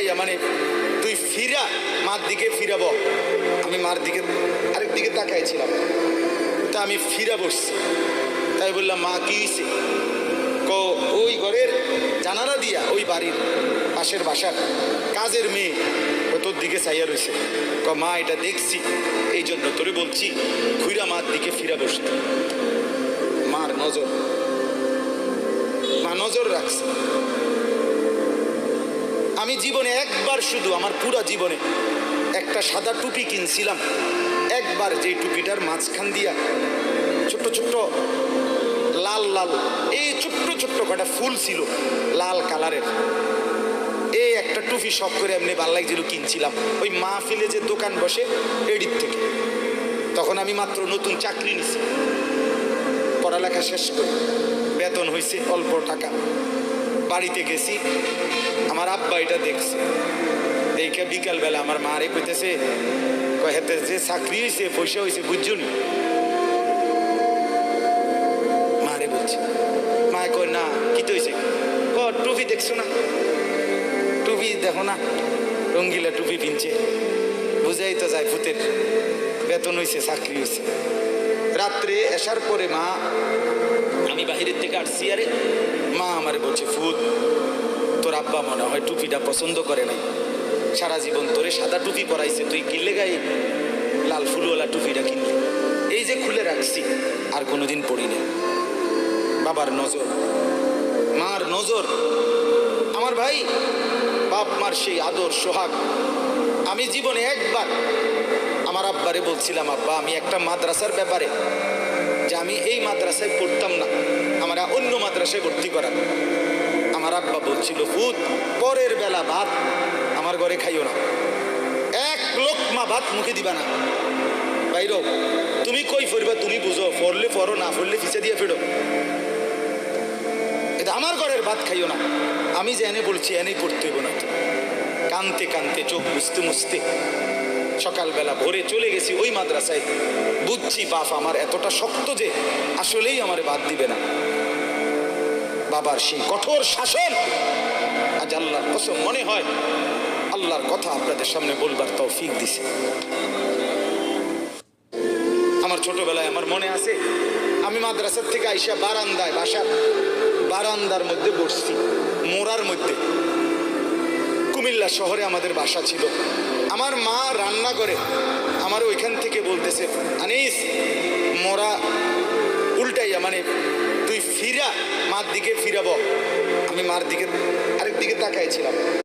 উল্টাইয়া মানে তুই ফিরা মার দিকে ফিরাবো, আমি মার দিকে আরেক দিকে তাকাইছিলাম, তা আমি ফিরা বসছি। তাই বললাম, মা কি হয়েছে? ওই ঘরের জানালা দিয়া ওই বাড়ির পাশের বাসার কাজের মেয়ে তোর দিকে চাইয়া রয়েছে। মা এটা দেখছি, এই জন্য তোরে বলছি খুইরা মার দিকে ফিরা বসতে। মার নজর, মা নজর রাখছে। আমি জীবনে একবার, শুধু আমার পুরা জীবনে একটা সাদা টুপি কিনছিলাম একবার, যেই টুপিটার মাঝখান দিয়া ছোট্ট ছোট্ট লাল লাল এই ছোট্ট ছোট্ট কটা ফুল ছিল লাল কালারের। এই একটা টুপি শখ করে এমনি ভাল লাগছিল, কিনছিলাম ওই মাহফিলে যে দোকান বসে এডির থেকে। তখন আমি মাত্র নতুন চাকরি নিছি, পড়ালেখা শেষ করে বেতন হয়েছে অল্প টাকা। বাড়িতে গেছি, আমার আব্বা এটা দেখছে, দেখে বিকালবেলা আমার মারে কইতেছে, হেতে যে চাকরি হয়েছে পয়সা হয়েছে বুঝছো নি? মারে বলছে, মায় কয় না, কি তো হয়েছে? টুপি দেখছো না, টুপি দেখো না, রঙ্গিলা টুপি পিনছে, বুঝাই তো যায় ভূতের বেতন হয়েছে, চাকরি হয়েছে। রাত্রে আসার পরে মা, আমি বাহিরের থেকে আসছি, আরে মা আমারে বলছে, ফুত তোর আব্বা মনে হয় টুপিটা পছন্দ করে নাই, সারা জীবন তোরে সাদা টুপি পরাইছে, তুই কিনলে গায়ে লাল ফুলওয়ালা টুপিটা কিনলে। এই যে খুলে রাখছি, আর কোনোদিন পড়িনি। বাবার নজর, মার নজর, আমার ভাই বাপ মার সেই আদর সোহাগ। আমি জীবনে একবার আমার আব্বারে বলছিলাম, আব্বা আমি একটা মাদ্রাসার ব্যাপারে, যে আমি এই মাদ্রাসায় পড়তাম না, আমরা অন্য মাদ্রাসায় ভর্তি করা। আমার আব্বা বলছিল, ভূত পরের বেলা ভাত আমার ঘরে খাইও না, এক লোকমা ভাত মুখে দিবা না, বাইরো তুমি কই ফিরবা তুমি বুঝো, পড়লে পড়ো, না পড়লে পিছে দিয়ে ফেরো, এটা আমার ঘরের ভাত খাইও না। আমি যে এনে বলছি এনেই পড়তে হইব না। কানতে কানতে চোখ মুছতে মুছতে সকালবেলা ভোরে চলে গেছি ওই মাদ্রাসায়। বুঝছি বাপ আমার এতটা শক্ত যে আসলেই আমার বাদ দিবে না। বাবার সেই কঠোর শাসন আজ আল্লাহর কসম মনে হয় আল্লাহর কথা আপনাদের সামনে বলবার তৌফিক দিছে। আমার ছোটবেলায় আমার মনে আছে, আমি মাদ্রাসার থেকে আইসা বারান্দায়, বাসার বারান্দার মধ্যে বসছি, মোড়ার মধ্যে। কুমিল্লা শহরে আমাদের বাসা ছিল। আমার মা রান্না করে আমার ওইখান থেকে বলতেছে, আনিস মোড়া উল্টাইয়া মানে তুই ফিরা মার দিকে ফিরাবো, আমি মার দিকে আরেক দিকে তাকাইছিলাম।